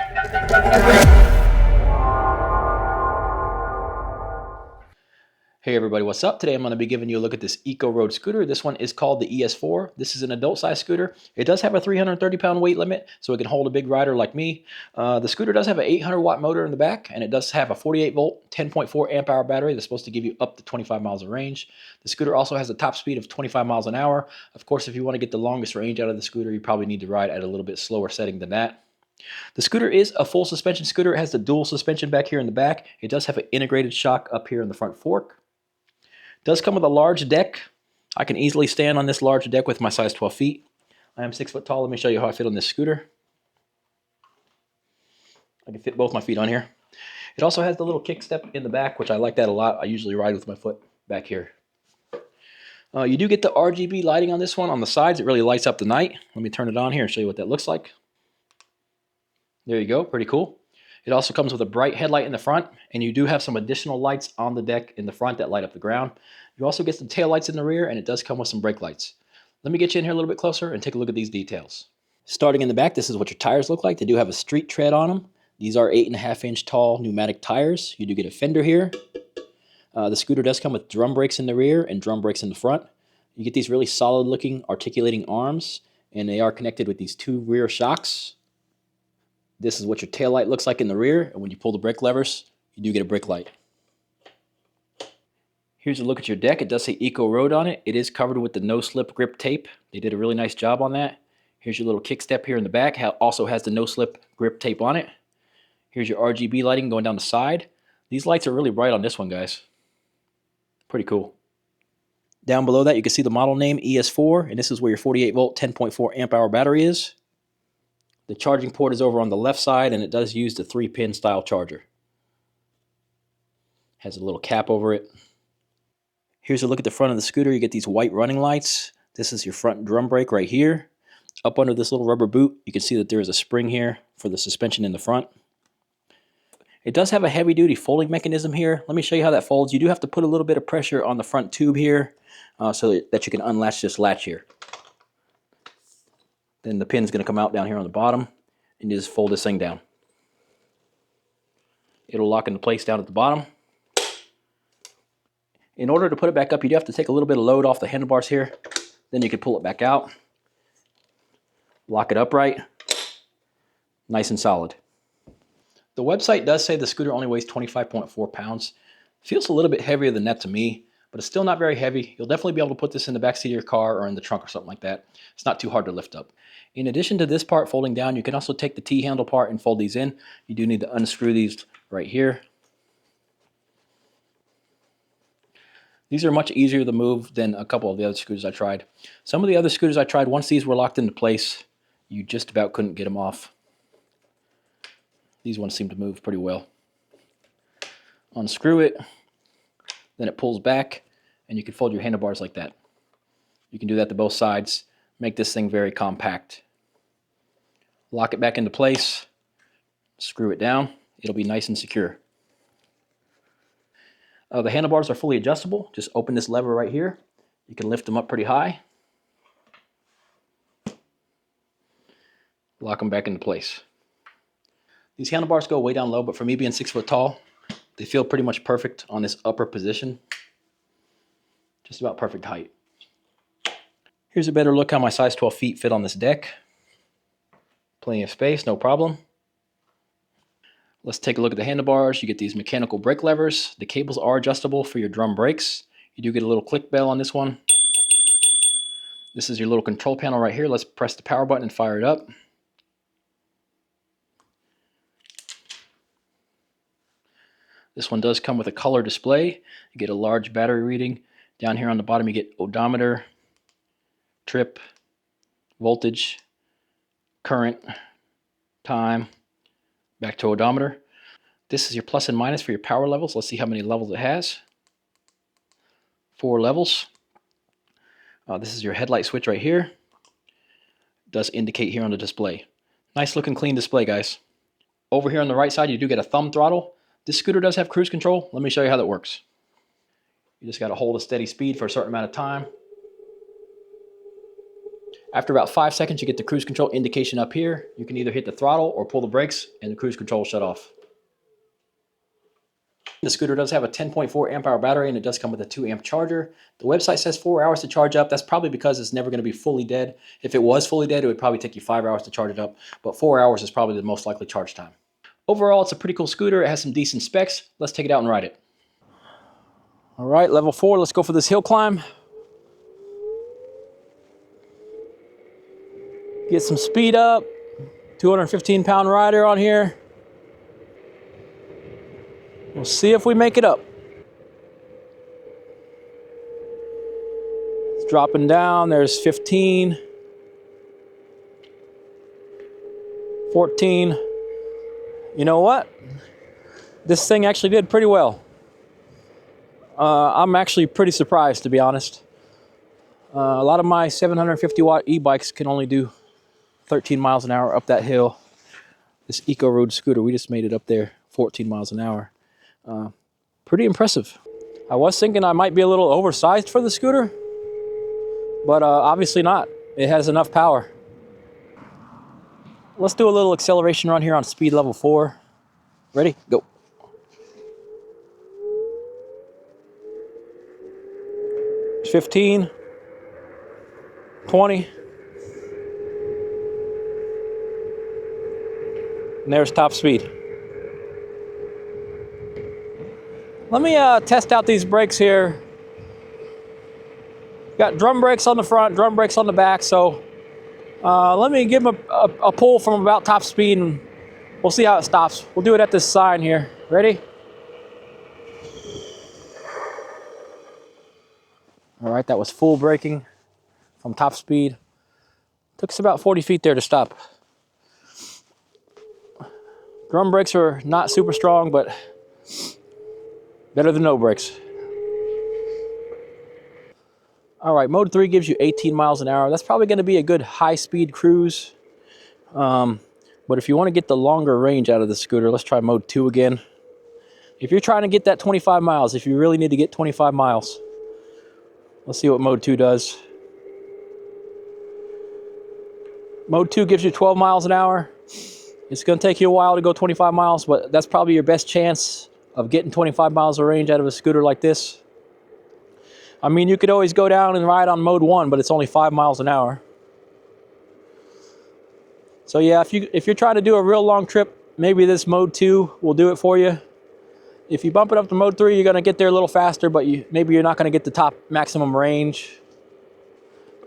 Hey everybody, what's up? Today I'm going to be giving you a look at this EcoRoad scooter. This one is called the ES4. This is an adult size scooter. It does have a 330-pound weight limit, so it can hold a big rider like me. The scooter does have an 800-watt motor in the back, and it does have a 48-volt, 10.4 amp hour battery that's supposed to give you up to 25 miles of range. The scooter also has a top speed of 25 miles an hour. Of course, if you want to get the longest range out of the scooter, you probably need to ride at a little bit slower setting than that. The scooter is a full suspension scooter. It has the dual suspension back here in the back. It does have an integrated shock up here in the front fork. Does come with a large deck. I can easily stand on this large deck with my size 12 feet. I am 6 foot tall. Let me show you how I fit on this scooter. I can fit both my feet on here. It also has the little kick step in the back, which I like that a lot. I usually ride with my foot back here. You do get the RGB lighting on this one. On the sides, it really lights up the night. Let me turn it on here and show you what that looks like. There you go, pretty cool. It also comes with a bright headlight in the front, and you do have some additional lights on the deck in the front that light up the ground. You also get some tail lights in the rear, and it does come with some brake lights. Let me get you in here a little bit closer and take a look at these details. Starting in the back, this is what your tires look like. They do have a street tread on them. These are 8.5-inch tall pneumatic tires. You do get a fender here. The scooter does come with drum brakes in the rear and drum brakes in the front. You get these really solid looking articulating arms, and they are connected with these 2 rear shocks. This is what your tail light looks like in the rear, and when you pull the brake levers, you do get a brake light. Here's a look at your deck. It does say EcoRoad on it. It is covered with the no-slip grip tape. They did a really nice job on that. Here's your little kick step here in the back. Also has the no-slip grip tape on it. Here's your RGB lighting going down the side. These lights are really bright on this one, guys. Pretty cool. Down below that, you can see the model name ES4, and this is where your 48-volt, 10.4 amp hour battery is. The charging port is over on the left side, and it does use the 3-pin style charger. Has a little cap over it. Here's a look at the front of the scooter. You get these white running lights. This is your front drum brake right here. Up under this little rubber boot, you can see that there is a spring here for the suspension in the front. It does have a heavy-duty folding mechanism here. Let me show you how that folds. You do have to put a little bit of pressure on the front tube here so that you can unlatch this latch here. Then the pin is going to come out down here on the bottom, and you just fold this thing down. It'll lock into place down at the bottom. In order to put it back up, you do have to take a little bit of load off the handlebars here. Then you can pull it back out. Lock it upright. Nice and solid. The website does say the scooter only weighs 25.4 pounds. Feels a little bit heavier than that to me, but it's still not very heavy. You'll definitely be able to put this in the back seat of your car or in the trunk or something like that. It's not too hard to lift up. In addition to this part folding down, you can also take the T-handle part and fold these in. You do need to unscrew these right here. These are much easier to move than a couple of the other scooters I tried. Some of the other scooters I tried, once these were locked into place, you just about couldn't get them off. These ones seem to move pretty well. Unscrew it, then it pulls back, and you can fold your handlebars like that. You can do that to both sides. Make this thing very compact. Lock it back into place, screw it down. It'll be nice and secure. The handlebars are fully adjustable. Just open this lever right here. You can lift them up pretty high. Lock them back into place. These handlebars go way down low, but for me being 6 foot tall, they feel pretty much perfect on this upper position. Just about perfect height. Here's a better look how my size 12 feet fit on this deck. Plenty of space, no problem. Let's take a look at the handlebars. You get these mechanical brake levers. The cables are adjustable for your drum brakes. You do get a little click bell on this one. This is your little control panel right here. Let's press the power button and fire it up. This one does come with a color display. You get a large battery reading. Down here on the bottom you get odometer, trip, voltage, current, time, back to odometer. This is your plus and minus for your power levels. Let's see how many levels it has. 4 levels. This is your headlight switch right here. It does indicate here on the display. Nice looking clean display, guys. Over here on the right side you do get a thumb throttle. This scooter does have cruise control. Let me show you how that works. You just got to hold a steady speed for a certain amount of time. After about 5 seconds, you get the cruise control indication up here. You can either hit the throttle or pull the brakes and the cruise control will shut off. The scooter does have a 10.4 amp hour battery and it does come with a 2 amp charger. The website says 4 hours to charge up. That's probably because it's never going to be fully dead. If it was fully dead, it would probably take you 5 hours to charge it up, but 4 hours is probably the most likely charge time. Overall, it's a pretty cool scooter. It has some decent specs. Let's take it out and ride it. All right, level 4, let's go for this hill climb. Get some speed up. 215-pound rider on here. We'll see if we make it up. It's dropping down. There's 15. 14. You know what? This thing actually did pretty well. I'm actually pretty surprised, to be honest. A lot of my 750-watt e-bikes can only do 13 miles an hour up that hill. This EcoRoad scooter, we just made it up there 14 miles an hour. Pretty impressive. I was thinking I might be a little oversized for the scooter, but obviously not. It has enough power. Let's do a little acceleration run here on speed level 4. Ready? Go. There's 15, 20, and there's top speed. Let me test out these brakes here. Got drum brakes on the front, drum brakes on the back, so let me give them a pull from about top speed and we'll see how it stops. We'll do it at this sign here. Ready? All right, that was full braking from top speed. Took us about 40 feet there to stop. Drum brakes are not super strong, but better than no brakes. All right, mode 3 gives you 18 miles an hour. That's probably going to be a good high-speed cruise. But if you want to get the longer range out of the scooter, let's try mode 2 again. If you're trying to get that 25 miles, if you really need to get 25 miles, let's see what mode 2 does. Mode 2 gives you 12 miles an hour. It's going to take you a while to go 25 miles, but that's probably your best chance of getting 25 miles of range out of a scooter like this. I mean, you could always go down and ride on mode 1, but it's only 5 miles an hour. So yeah, if you're trying to do a real long trip, maybe this mode 2 will do it for you. If you bump it up to mode 3, you're going to get there a little faster, but maybe you're not going to get the top maximum range.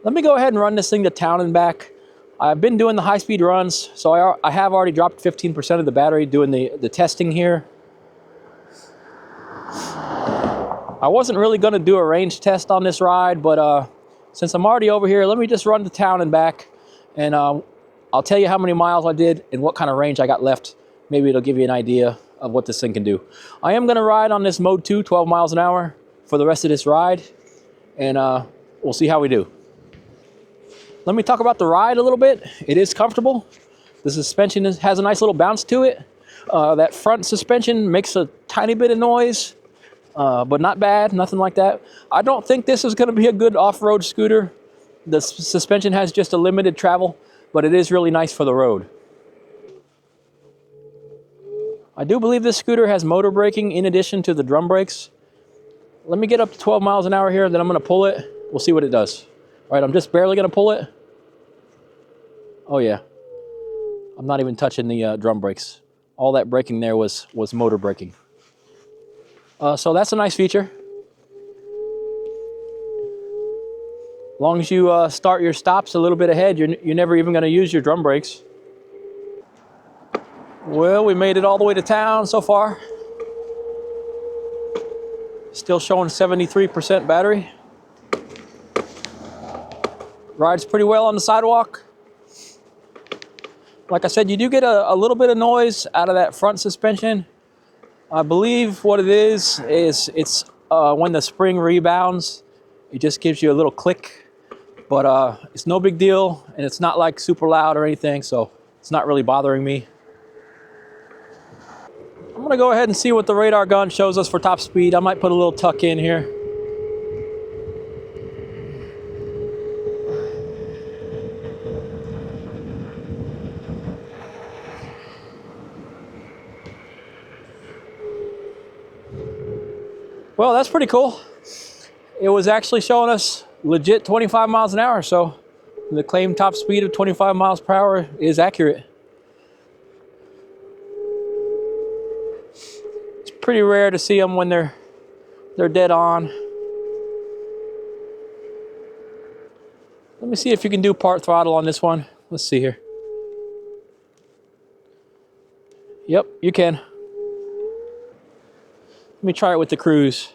Let me go ahead and run this thing to town and back. I've been doing the high-speed runs, so I have already dropped 15% of the battery doing the testing here. I wasn't really going to do a range test on this ride, but since I'm already over here, let me just run to town and back, and I'll tell you how many miles I did and what kind of range I got left. Maybe it'll give you an idea of what this thing can do. I am going to ride on this mode 2, 12 miles an hour for the rest of this ride, and we'll see how we do. Let me talk about the ride a little bit. It is comfortable. The suspension has a nice little bounce to it. That front suspension makes a tiny bit of noise, but not bad, nothing like that. I don't think this is going to be a good off-road scooter. The suspension has just a limited travel, but it is really nice for the road. I do believe this scooter has motor braking in addition to the drum brakes. Let me get up to 12 miles an hour here, then I'm going to pull it. We'll see what it does. All right, I'm just barely going to pull it. Oh yeah, I'm not even touching the drum brakes. All that braking there was motor braking. So that's a nice feature. As long as you start your stops a little bit ahead, you're never even going to use your drum brakes. Well, we made it all the way to town so far. Still showing 73% battery. Rides pretty well on the sidewalk. Like I said, you do get a little bit of noise out of that front suspension. I believe what it is it's when the spring rebounds, it just gives you a little click. But it's no big deal, and it's not like super loud or anything, so it's not really bothering me. I'm gonna go ahead and see what the radar gun shows us for top speed. I might put a little tuck in here. Well, that's pretty cool. It was actually showing us legit 25 miles an hour, so the claimed top speed of 25 miles per hour is accurate. It's pretty rare to see them when they're dead on. Let me see if you can do part throttle on this one. Let's see here. Yep, you can. Let me try it with the cruise.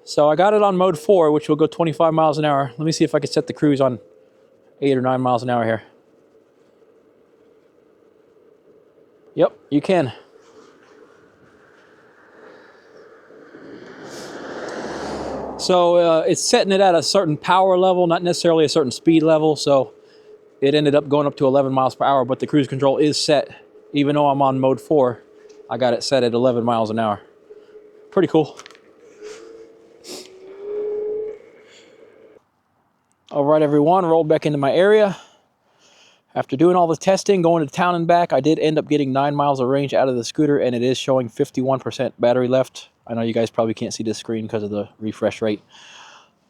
So I got it on mode 4, which will go 25 miles an hour. Let me see if I can set the cruise on 8 or 9 miles an hour here. Yep, you can. So it's setting it at a certain power level, not necessarily a certain speed level. So it ended up going up to 11 miles per hour, but the cruise control is set. Even though I'm on mode 4, I got it set at 11 miles an hour. Pretty cool. All right, everyone, rolled back into my area. After doing all the testing, going to town and back, I did end up getting 9 miles of range out of the scooter, and it is showing 51% battery left. I know you guys probably can't see this screen because of the refresh rate.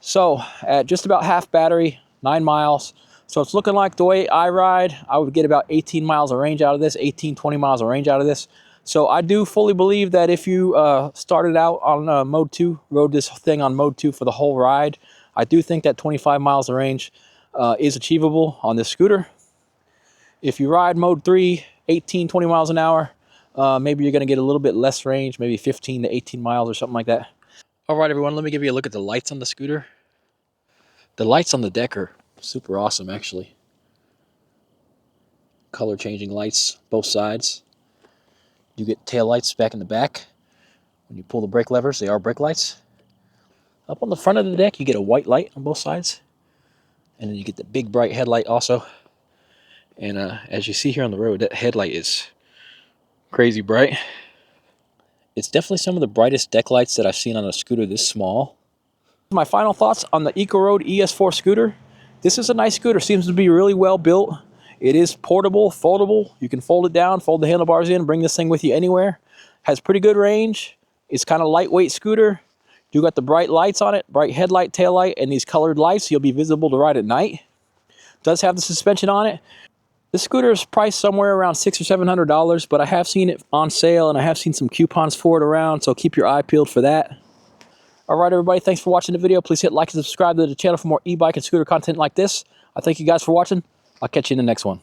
So at just about half battery, 9 miles. So it's looking like the way I ride, I would get about 18 miles of range out of this, 20 miles of range out of this. So I do fully believe that if you started out on mode 2, rode this thing on mode 2 for the whole ride, I do think that 25 miles of range is achievable on this scooter. If you ride mode 3, 20 miles an hour, maybe you're going to get a little bit less range, maybe 15 to 18 miles or something like that. All right, everyone, let me give you a look at the lights on the scooter. The lights on the deck are super awesome, actually. Color changing lights, both sides. You get tail lights back in the back. When you pull the brake levers, they are brake lights. Up on the front of the deck, you get a white light on both sides. And then you get the big bright headlight also. And as you see here on the road, that headlight is crazy bright. It's definitely some of the brightest deck lights that I've seen on a scooter this small. My final thoughts on the EcoRoad ES4 scooter. This is a nice scooter, seems to be really well built. It is portable, foldable. You can fold it down, fold the handlebars in, bring this thing with you anywhere. Has pretty good range. It's kind of lightweight scooter. You got the bright lights on it, bright headlight, tail light, and these colored lights. You'll be visible to ride at night. Does have the suspension on it. This scooter is priced somewhere around $600 or $700, but I have seen it on sale and I have seen some coupons for it around, so keep your eye peeled for that. All right, everybody, thanks for watching the video. Please hit like and subscribe to the channel for more e-bike and scooter content like this. I thank you guys for watching. I'll catch you in the next one.